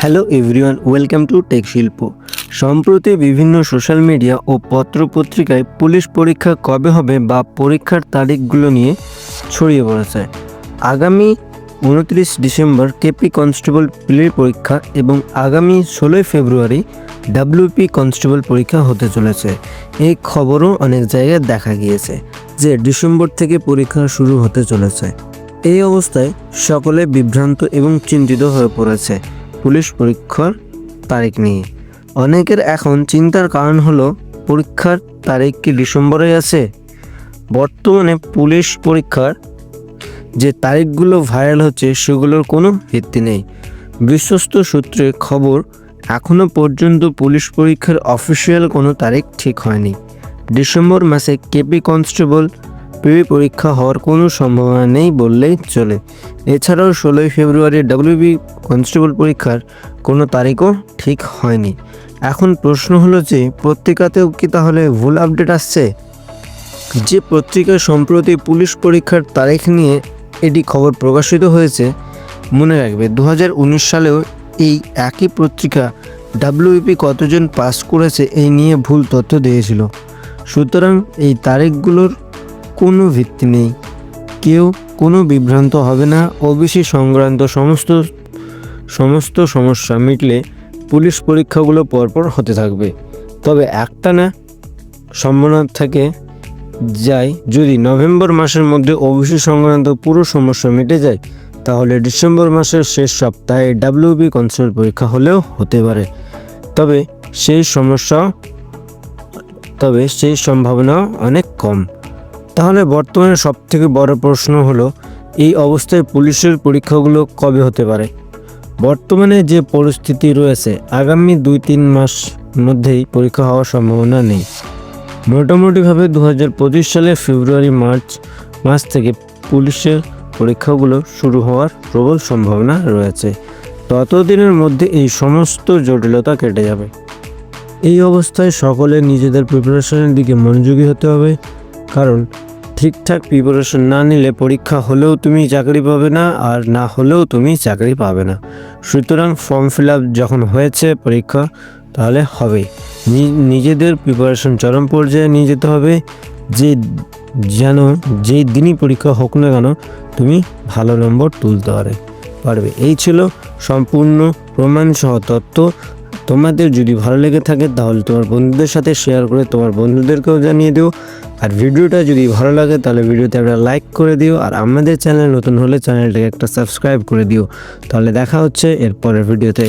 Hello everyone, welcome to tech শিল্প। সম্প্রতি বিভিন্ন সোশ্যাল মিডিয়া ও পত্রপত্রিকায় পুলিশ পরীক্ষা কবে হবে বা পরীক্ষার তারিখগুলো নিয়ে ছড়িয়ে পড়েছে। আগামী 29 ডিসেম্বর কেপি কনস্টেবল প্রিলি পরীক্ষা এবং আগামী 16 ফেব্রুয়ারি ডাব্লিউপি কনস্টেবল পরীক্ষা হতে চলেছে। এই খবরও অনেক জায়গায় দেখা গিয়েছে যে ডিসেম্বর থেকে পরীক্ষা শুরু হতে চলেছে। এই অবস্থায় সকলে বিভ্রান্ত এবং চিন্তিত হয়ে পড়েছে পুলিশ পরীক্ষার তারিখ নিয়ে। অনেকের এখন চিন্তার কারণ হলো পরীক্ষার তারিখ কি ডিসেম্বরে আছে? বর্তমানে পুলিশ পরীক্ষার যে তারিখগুলো ভাইরাল হচ্ছে সেগুলোর কোনো ভিত্তি নেই। বিশ্বস্ত সূত্রে খবর, এখনও পর্যন্ত পুলিশ পরীক্ষার অফিসিয়াল কোনো তারিখ ঠিক হয়নি। ডিসেম্বর মাসে কেপি কনস্টেবল প্রিলি পরীক্ষা হওয়ার কোনো সম্ভাবনা নেই বললেই চলে। এছাড়াও 16 ফেব্রুয়ারি ডাব্লিউবি কনস্টেবল পরীক্ষার কোনো তারিখও ঠিক হয়নি। এখন প্রশ্ন হলো যে পত্রিকাতেও কি তাহলে ভুল আপডেট আসছে? যে পত্রিকায় সম্প্রতি পুলিশ পরীক্ষার তারিখ নিয়ে এটি খবর প্রকাশিত হয়েছে, মনে রাখবে 2019 সালেও এই একই পত্রিকা ডাব্লিউপি কতজন পাস করেছে এই নিয়ে ভুল তথ্য দিয়েছিল। সুতরাং এই তারিখগুলোর কোনো ভিত্তি নেই, কেউ কোনো বিভ্রান্ত হবে না। ওবিসি সংক্রান্ত সমস্ত সমস্যা মিটলে পুলিশ পরীক্ষাগুলো পরপর হতে থাকবে। তবে একটানা সম্ভাবনা থেকে যায়, যদি নভেম্বর মাসের মধ্যে ওবিসি সংক্রান্ত পুরো সমস্যা মিটে যায় তাহলে ডিসেম্বর মাসের শেষ সপ্তাহে ডাব্লিউবি কনস্টেবল পরীক্ষা হলেও হতে পারে। তবে সেই সম্ভাবনা অনেক কম। তাহলে বর্তমানে সবথেকে বড় প্রশ্ন হলো, এই অবস্থায় পুলিশের পরীক্ষাগুলো কবে হতে পারে? বর্তমানে যে পরিস্থিতি রয়েছে, আগামী 2-3 মাস মধ্যেই পরীক্ষা হওয়ার সম্ভাবনা নেই। মোটামুটিভাবে 2025 সালের ফেব্রুয়ারি-মার্চ মাস থেকে পুলিশের পরীক্ষাগুলো শুরু হওয়ার প্রবল সম্ভাবনা রয়েছে। ততদিনের মধ্যে এই সমস্ত জটিলতা কেটে যাবে। এই অবস্থায় সকলে নিজেদের প্রিপারেশনের দিকে মনোযোগী হতে হবে, কারণ ঠিকঠাক প্রিপারেশন না নিলে পরীক্ষা হলেও তুমি চাকরি পাবে না, আর না হলেও তুমি চাকরি পাবে না। সুতরাং ফর্ম ফিল আপ যখন হয়েছে পরীক্ষা, তাহলে হবে নিজেদের প্রিপারেশন চরম পর্যায়ে নিয়ে যেতে হবে, যেই দিনই পরীক্ষা হোক না কেন তুমি ভালো নম্বর তুলতে পারবে। এই ছিল সম্পূর্ণ প্রমাণসহ তথ্য। তোমাদের যদি ভালো লেগে থাকে তাহলে তোমার বন্ধুদের সাথে শেয়ার করে তোমার বন্ধুদেরকেও জানিয়ে দিও। আর ভিডিওটা যদি ভালো লাগে তাহলে ভিডিওতে একটা লাইক করে দিও, আর আমাদের চ্যানেল নতুন হলে চ্যানেলটাকে একটা সাবস্ক্রাইব করে দিও। তাহলে দেখা হচ্ছে এর পরের ভিডিওতে।